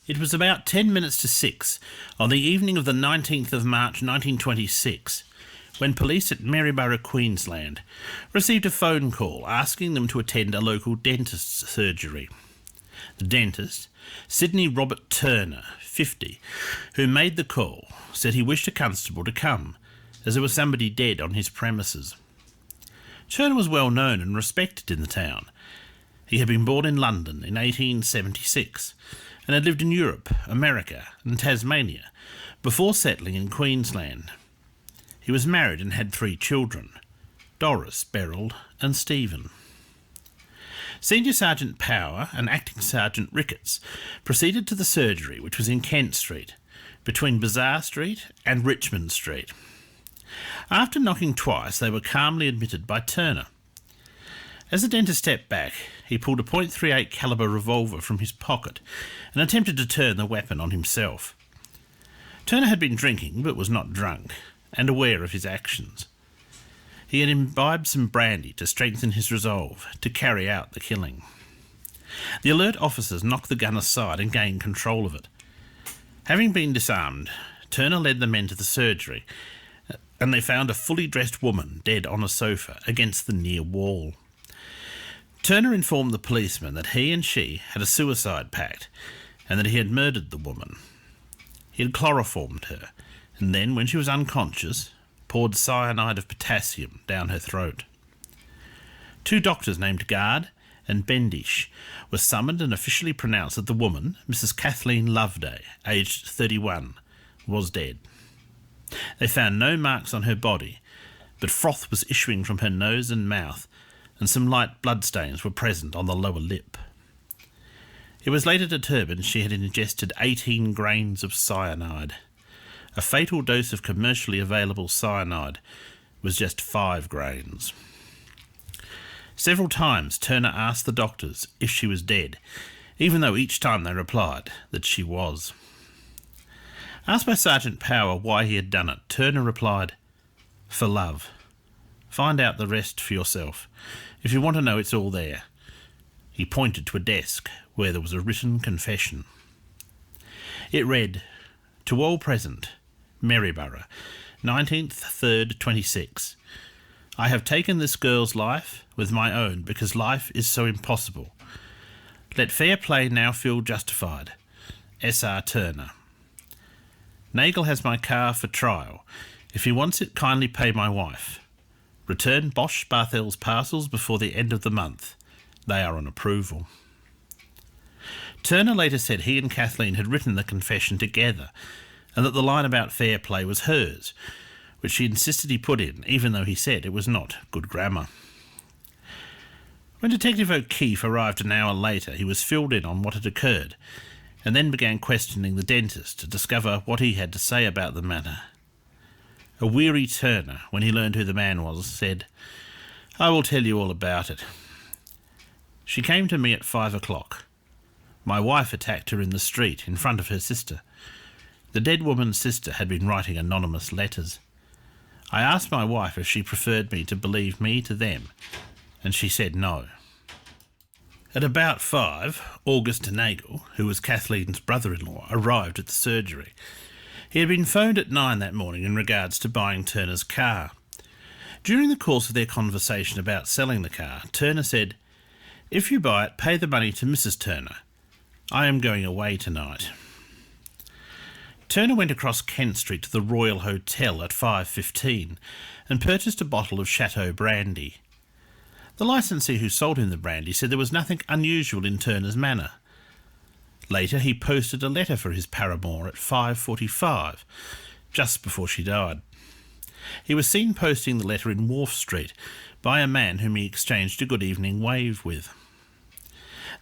It was about 10 minutes to 6 on the evening of the 19th of March 1926 when police at Maryborough, Queensland, received a phone call asking them to attend a local dentist's surgery. The dentist, Sydney Robert Turner, 50, who made the call, said he wished a constable to come, as there was somebody dead on his premises. Turner was well known and respected in the town. He had been born in London in 1876 and had lived in Europe, America and Tasmania before settling in Queensland. He was married and had 3 children, Doris, Beryl and Stephen. Senior Sergeant Power and Acting Sergeant Ricketts proceeded to the surgery, which was in Kent Street, between Bazaar Street and Richmond Street. After knocking twice, they were calmly admitted by Turner. As the dentist stepped back, he pulled a .38 caliber revolver from his pocket and attempted to turn the weapon on himself. Turner had been drinking, but was not drunk, and aware of his actions. He had imbibed some brandy to strengthen his resolve to carry out the killing. The alert officers knocked the gun aside and gained control of it. Having been disarmed, Turner led the men to the surgery, and they found a fully dressed woman dead on a sofa against the near wall. Turner informed the policeman that he and she had a suicide pact and that he had murdered the woman. He had chloroformed her, and then, when she was unconscious, poured cyanide of potassium down her throat. 2 doctors named Guard and Bendish were summoned and officially pronounced that the woman, Mrs. Kathleen Loveday, aged 31, was dead. They found no marks on her body, but froth was issuing from her nose and mouth, and some light bloodstains were present on the lower lip. It was later determined she had ingested 18 grains of cyanide. A fatal dose of commercially available cyanide was just 5 grains. Several times Turner asked the doctors if she was dead, even though each time they replied that she was. Asked by Sergeant Power why he had done it, Turner replied, "For love. Find out the rest for yourself. If you want to know, it's all there." He pointed to a desk where there was a written confession. It read, "To all present, Maryborough, 19th 3rd 26. I have taken this girl's life with my own because life is so impossible. Let fair play now feel justified. S.R. Turner. Nagel has my car for trial. If he wants it, kindly pay my wife. Return Bosch Barthel's parcels before the end of the month. They are on approval." Turner later said he and Kathleen had written the confession together, and that the line about fair play was hers, which she insisted he put in, even though he said it was not good grammar. When Detective O'Keefe arrived an hour later, he was filled in on what had occurred, and then began questioning the dentist to discover what he had to say about the matter. A weary Turner, when he learned who the man was, said, "I will tell you all about it. She came to me at 5 o'clock. My wife attacked her in the street in front of her sister. The dead woman's sister had been writing anonymous letters. I asked my wife if she preferred me to believe me to them, and she said no." At about 5, August Nagel, who was Kathleen's brother-in-law, arrived at the surgery. He had been phoned at 9 that morning in regards to buying Turner's car. During the course of their conversation about selling the car, Turner said, "If you buy it, pay the money to Mrs. Turner. I am going away tonight." Turner went across Kent Street to the Royal Hotel at 5:15 and purchased a bottle of Chateau brandy. The licensee who sold him the brandy said there was nothing unusual in Turner's manner. Later he posted a letter for his paramour at 5:45, just before she died. He was seen posting the letter in Wharf Street by a man whom he exchanged a good evening wave with.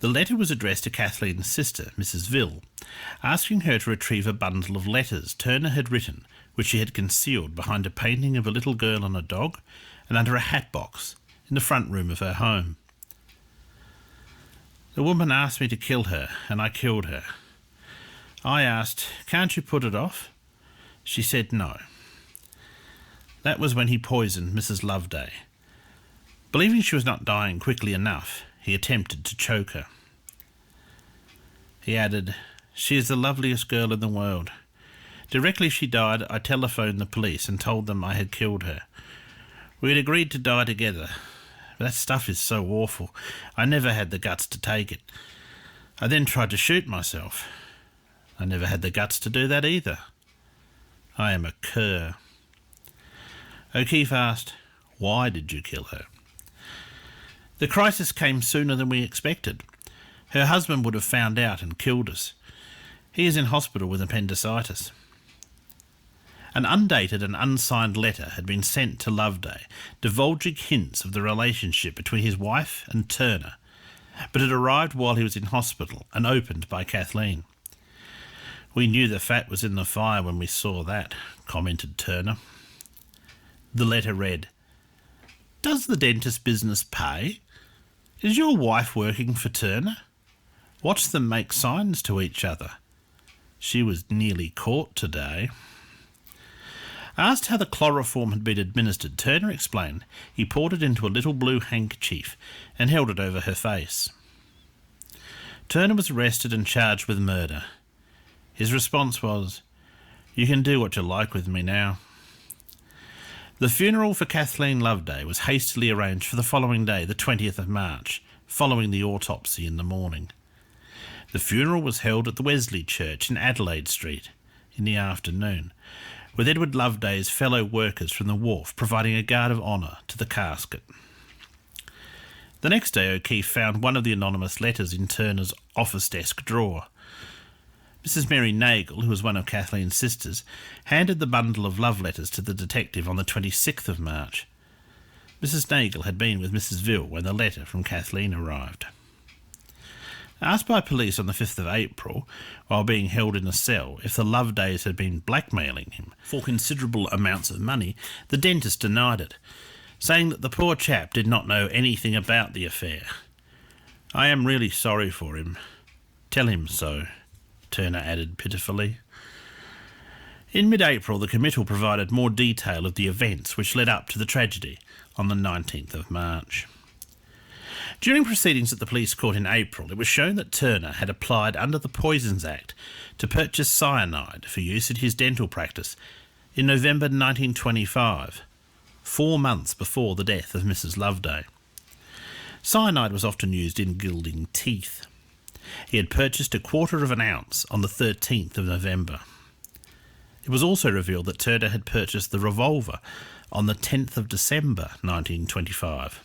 The letter was addressed to Kathleen's sister, Mrs. Ville, asking her to retrieve a bundle of letters Turner had written, which she had concealed behind a painting of a little girl and a dog, and under a hat box in the front room of her home. "The woman asked me to kill her, and I killed her. I asked, 'Can't you put it off?' She said no. That was when he poisoned Mrs. Loveday. Believing she was not dying quickly enough, he attempted to choke her." He added, She is the loveliest girl in the world. Directly she died, I telephoned the police and told them I had killed her. We had agreed to die together. But that stuff is so awful. I never had the guts to take it. I then tried to shoot myself. I never had the guts to do that either. I am a cur." O'Keefe asked, "Why did you kill her?" "The crisis came sooner than we expected. Her husband would have found out and killed us. He is in hospital with appendicitis." An undated and unsigned letter had been sent to Loveday, divulging hints of the relationship between his wife and Turner, but it arrived while he was in hospital and opened by Kathleen. "We knew the fat was in the fire when we saw that," commented Turner. The letter read, "Does the dentist business pay? Is your wife working for Turner? Watch them make signs to each other. She was nearly caught today." Asked how the chloroform had been administered, Turner explained he poured it into a little blue handkerchief and held it over her face. Turner was arrested and charged with murder. His response was, "You can do what you like with me now." The funeral for Kathleen Loveday was hastily arranged for the following day, the 20th of March, following the autopsy in the morning. The funeral was held at the Wesley Church in Adelaide Street in the afternoon, with Edward Loveday's fellow workers from the wharf providing a guard of honour to the casket. The next day, O'Keefe found one of the anonymous letters in Turner's office desk drawer. Mrs. Mary Nagle, who was one of Kathleen's sisters, handed the bundle of love letters to the detective on the 26th of March. Mrs. Nagle had been with Mrs. Ville when the letter from Kathleen arrived. Asked by police on the 5th of April, while being held in a cell, if the Lovedays had been blackmailing him for considerable amounts of money, the dentist denied it, saying that the poor chap did not know anything about the affair. "I am really sorry for him. Tell him so," Turner added pitifully. In mid-April, the committal provided more detail of the events which led up to the tragedy on the 19th of March. During proceedings at the police court in April, it was shown that Turner had applied under the Poisons Act to purchase cyanide for use in his dental practice in November 1925, 4 months before the death of Mrs. Loveday. Cyanide was often used in gilding teeth. He had purchased 1/4 ounce on the 13th of November. It was also revealed that Turner had purchased the revolver on the 10th of December 1925.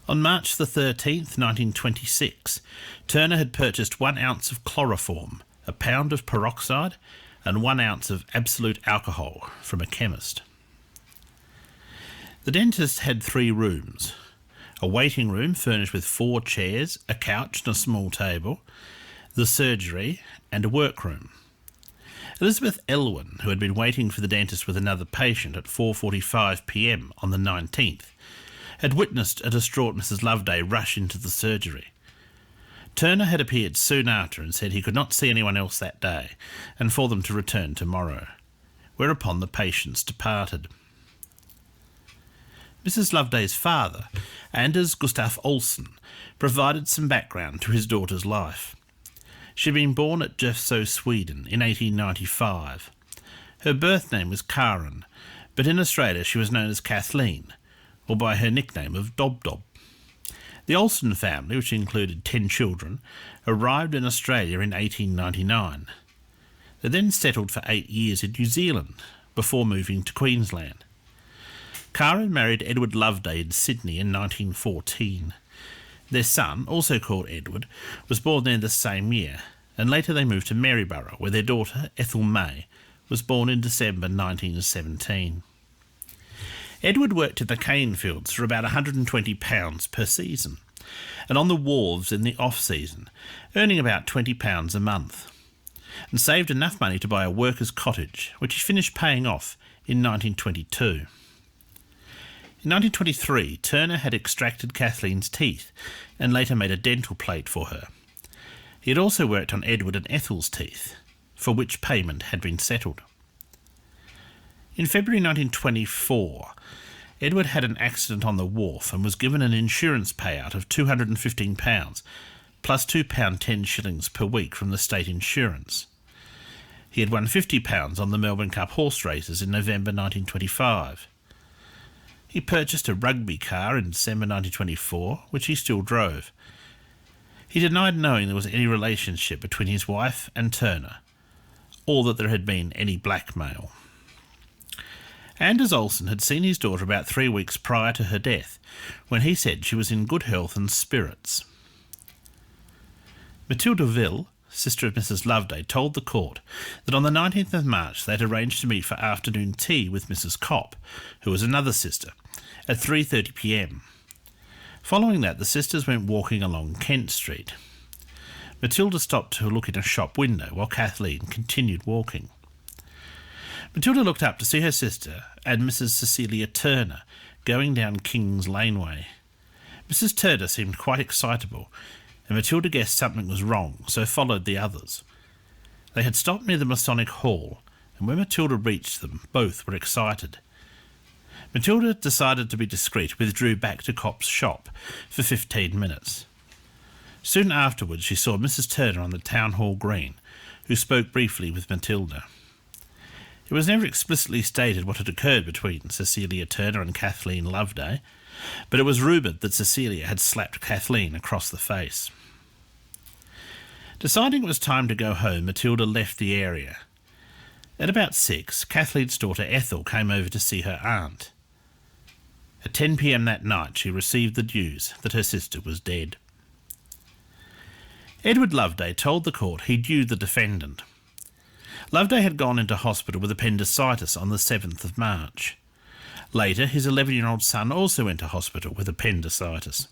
On March the 13th, 1926, Turner had purchased 1 ounce of chloroform, a pound of peroxide, and 1 ounce of absolute alcohol from a chemist. The dentist had 3 rooms: a waiting room furnished with 4 chairs, a couch and a small table, the surgery, and a workroom. Elizabeth Elwyn, who had been waiting for the dentist with another patient at 4:45 p.m. on the 19th, had witnessed a distraught Mrs. Loveday rush into the surgery. Turner had appeared soon after and said he could not see anyone else that day, and for them to return tomorrow, whereupon the patients departed. Mrs. Loveday's father, Anders Gustaf Olsen, provided some background to his daughter's life. She had been born at Jeffso, Sweden in 1895. Her birth name was Karen, but in Australia she was known as Kathleen, or by her nickname of Dob Dob. The Olsen family, which included 10 children, arrived in Australia in 1899. They then settled for 8 years in New Zealand before moving to Queensland. Karen married Edward Loveday in Sydney in 1914. Their son, also called Edward, was born there the same year, and later they moved to Maryborough, where their daughter, Ethel May, was born in December 1917. Edward worked in the cane fields for about £120 per season, and on the wharves in the off-season, earning about £20 a month, and saved enough money to buy a worker's cottage, which he finished paying off in 1922. In 1923, Turner had extracted Kathleen's teeth and later made a dental plate for her. He had also worked on Edward and Ethel's teeth, for which payment had been settled. In February 1924, Edward had an accident on the wharf and was given an insurance payout of £215, plus £2.10 per week from the state insurance. He had won £50 on the Melbourne Cup horse races in November 1925. He purchased a rugby car in December 1924, which he still drove. He denied knowing there was any relationship between his wife and Turner, or that there had been any blackmail. Anders Olsen had seen his daughter about 3 weeks prior to her death, when he said she was in good health and spirits. Matilda Ville, sister of Mrs. Loveday, told the court that on the 19th of March they had arranged to meet for afternoon tea with Mrs. Copp, who was another sister, at 3:30 p.m. Following that, the sisters went walking along Kent Street. Matilda stopped to look in a shop window while Kathleen continued walking. Matilda looked up to see her sister and Mrs. Cecilia Turner going down King's Laneway. Mrs. Turner seemed quite excitable, and Matilda guessed something was wrong, so followed the others. They had stopped near the Masonic Hall, and when Matilda reached them, both were excited. Matilda decided to be discreet, withdrew back to Copp's shop for 15 minutes. Soon afterwards she saw Mrs. Turner on the Town Hall Green, who spoke briefly with Matilda. It was never explicitly stated what had occurred between Cecilia Turner and Kathleen Loveday, but it was rumoured that Cecilia had slapped Kathleen across the face. Deciding it was time to go home, Matilda left the area. At about 6, Kathleen's daughter Ethel came over to see her aunt. At 10 p.m. that night she received the news that her sister was dead. Edward Loveday told the court he knew the defendant. Loveday had gone into hospital with appendicitis on the 7th of March. Later, his 11-year-old son also went to hospital with appendicitis.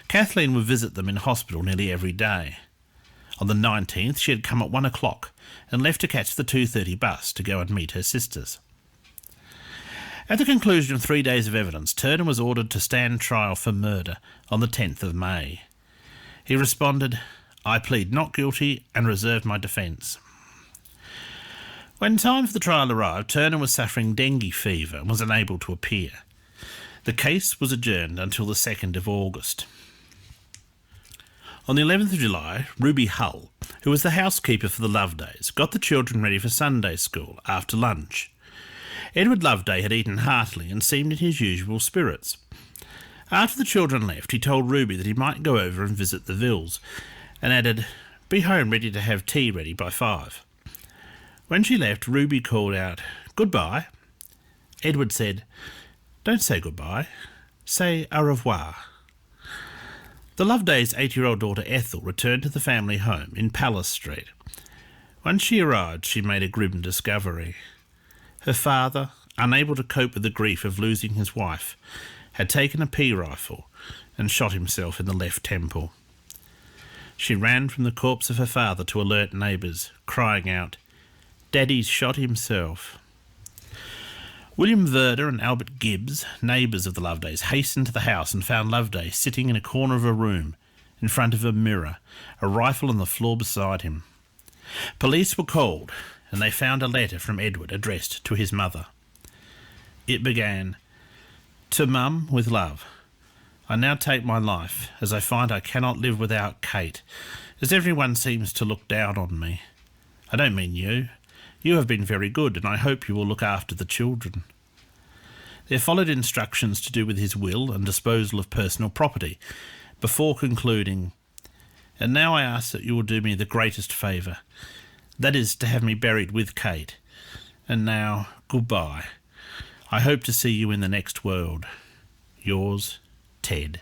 Kathleen would visit them in hospital nearly every day. On the 19th, she had come at 1 o'clock and left to catch the 2:30 bus to go and meet her sisters. At the conclusion of 3 days of evidence, Turner was ordered to stand trial for murder on the 10th of May. He responded, "I plead not guilty and reserve my defence." When time for the trial arrived, Turner was suffering dengue fever and was unable to appear. The case was adjourned until the 2nd of August. On the 11th of July, Ruby Hull, who was the housekeeper for the Lovedays, got the children ready for Sunday school after lunch. Edward Loveday had eaten heartily and seemed in his usual spirits. After the children left, he told Ruby that he might go over and visit the Villes, and added, "Be home ready to have tea ready by 5. When she left, Ruby called out, "Goodbye." Edward said, "Don't say goodbye. Say au revoir." The Loveday's 8-year-old daughter Ethel returned to the family home in Palace Street. When she arrived, she made a grim discovery. Her father, unable to cope with the grief of losing his wife, had taken a pea rifle and shot himself in the left temple. She ran from the corpse of her father to alert neighbours, crying out, "Daddy's shot himself." William Verder and Albert Gibbs, neighbours of the Lovedays, hastened to the house and found Loveday sitting in a corner of a room, in front of a mirror, a rifle on the floor beside him. Police were called, and they found a letter from Edward addressed to his mother. It began, "To Mum, with love. I now take my life, as I find I cannot live without Kate, as everyone seems to look down on me. I don't mean you. You have been very good, and I hope you will look after the children." There followed instructions to do with his will and disposal of personal property, before concluding, "And now I ask that you will do me the greatest favour, that is, to have me buried with Kate. And now, goodbye. I hope to see you in the next world. Yours, Ted."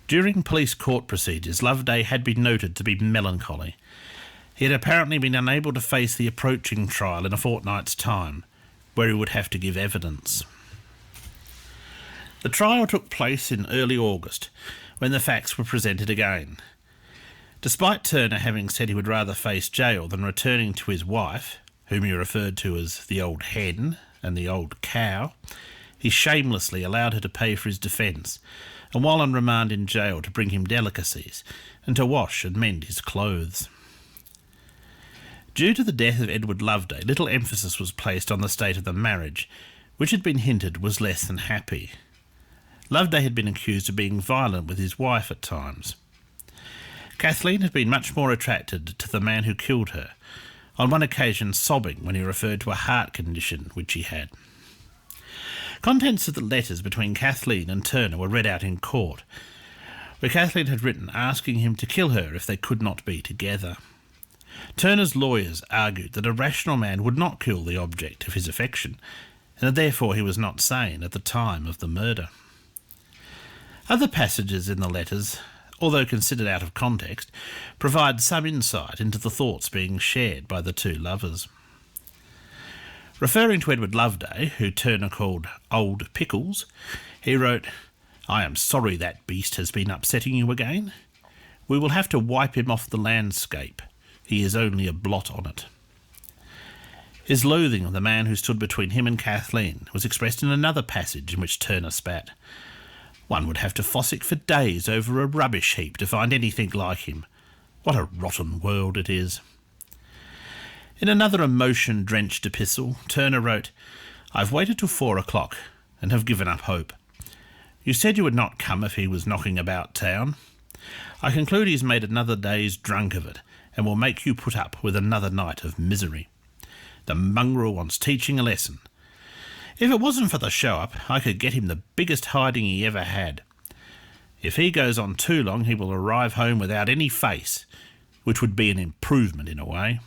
During police court procedures, Loveday had been noted to be melancholy. He had apparently been unable to face the approaching trial in a fortnight's time, where he would have to give evidence. The trial took place in early August, when the facts were presented again. Despite Turner having said he would rather face jail than returning to his wife, whom he referred to as the old hen and the old cow, he shamelessly allowed her to pay for his defence, and while on remand in jail to bring him delicacies, and to wash and mend his clothes. Due to the death of Edward Loveday, little emphasis was placed on the state of the marriage, which had been hinted was less than happy. Loveday had been accused of being violent with his wife at times. Kathleen had been much more attracted to the man who killed her, on one occasion sobbing when he referred to a heart condition which he had. Contents of the letters between Kathleen and Turner were read out in court, where Kathleen had written asking him to kill her if they could not be together. Turner's lawyers argued that a rational man would not kill the object of his affection, and that therefore he was not sane at the time of the murder. Other passages in the letters, although considered out of context, provide some insight into the thoughts being shared by the two lovers. Referring to Edward Loveday, who Turner called Old Pickles, he wrote, "I am sorry that beast has been upsetting you again. We will have to wipe him off the landscape. He is only a blot on it." His loathing of the man who stood between him and Kathleen was expressed in another passage in which Turner spat. "One would have to fossick for days over a rubbish heap to find anything like him. What a rotten world it is." In another emotion-drenched epistle, Turner wrote, "I've waited till 4 o'clock and have given up hope. You said you would not come if he was knocking about town. I conclude he's made another day's drunk of it and will make you put up with another night of misery. The mongrel wants teaching a lesson. If it wasn't for the show-up, I could get him the biggest hiding he ever had. If he goes on too long, he will arrive home without any face, which would be an improvement in a way."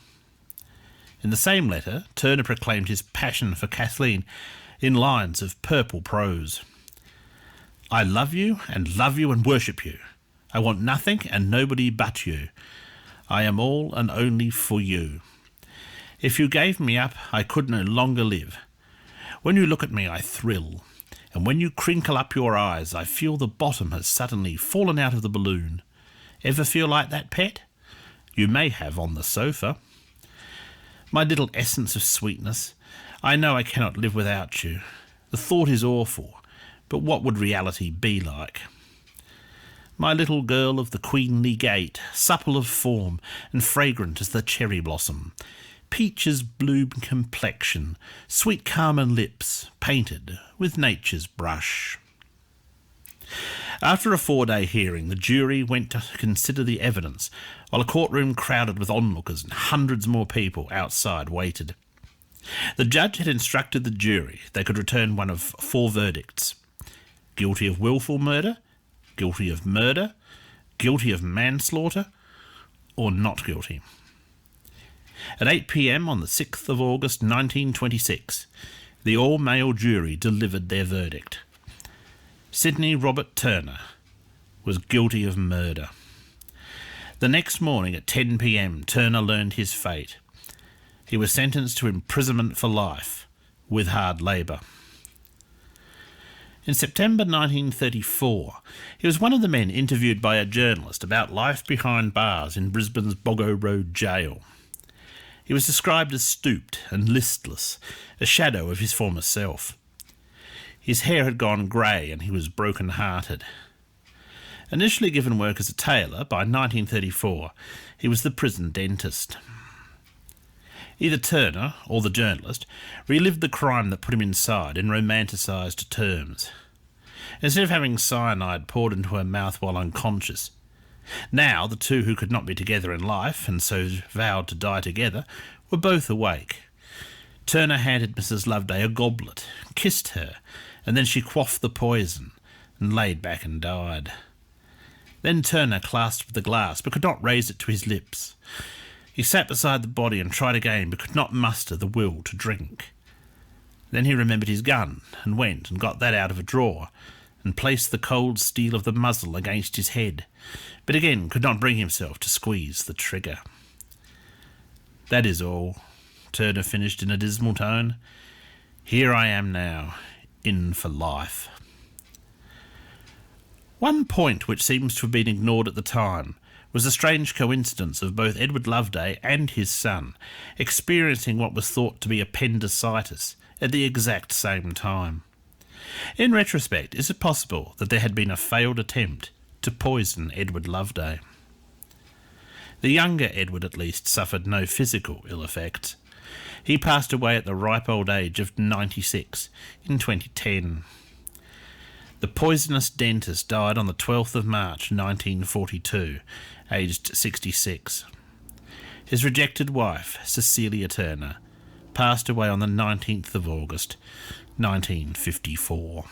In the same letter, Turner proclaimed his passion for Kathleen in lines of purple prose. "I love you and worship you. I want nothing and nobody but you. I am all and only for you. If you gave me up, I could no longer live. When you look at me, I thrill, and when you crinkle up your eyes, I feel the bottom has suddenly fallen out of the balloon. Ever feel like that, pet? You may have on the sofa. My little essence of sweetness, I know I cannot live without you. The thought is awful, but what would reality be like? My little girl of the queenly gait, supple of form and fragrant as the cherry blossom, peach's blue complexion, sweet carmine lips, painted with nature's brush." After a 4-day hearing, the jury went to consider the evidence, while a courtroom crowded with onlookers and hundreds more people outside waited. The judge had instructed the jury they could return one of 4 verdicts: guilty of willful murder, guilty of murder, guilty of manslaughter, or not guilty. At 8 p.m. on the 6th of August 1926, the all-male jury delivered their verdict. Sidney Robert Turner was guilty of murder. The next morning at 10 p.m, Turner learned his fate. He was sentenced to imprisonment for life, with hard labour. In September 1934, he was one of the men interviewed by a journalist about life behind bars in Brisbane's Boggo Road jail. He was described as stooped and listless, a shadow of his former self. His hair had gone grey and he was broken-hearted. Initially given work as a tailor, by 1934 he was the prison dentist. Either Turner, or the journalist, relived the crime that put him inside in romanticised terms. Instead of having cyanide poured into her mouth while unconscious, now the two who could not be together in life, and so vowed to die together, were both awake. Turner handed Mrs. Loveday a goblet, kissed her, and then she quaffed the poison, and laid back and died. Then Turner clasped the glass, but could not raise it to his lips. He sat beside the body and tried again, but could not muster the will to drink. Then he remembered his gun, and went and got that out of a drawer, and placed the cold steel of the muzzle against his head, but again could not bring himself to squeeze the trigger. "That is all," Turner finished in a dismal tone. "Here I am now, in for life." One point which seems to have been ignored at the time was the strange coincidence of both Edward Loveday and his son experiencing what was thought to be appendicitis at the exact same time. In retrospect, is it possible that there had been a failed attempt to poison Edward Loveday? The younger Edward at least suffered no physical ill effects. He passed away at the ripe old age of 96 in 2010. The poisonous dentist died on the 12th of March 1942, aged 66. His rejected wife, Cecilia Turner, passed away on the 19th of August 1954.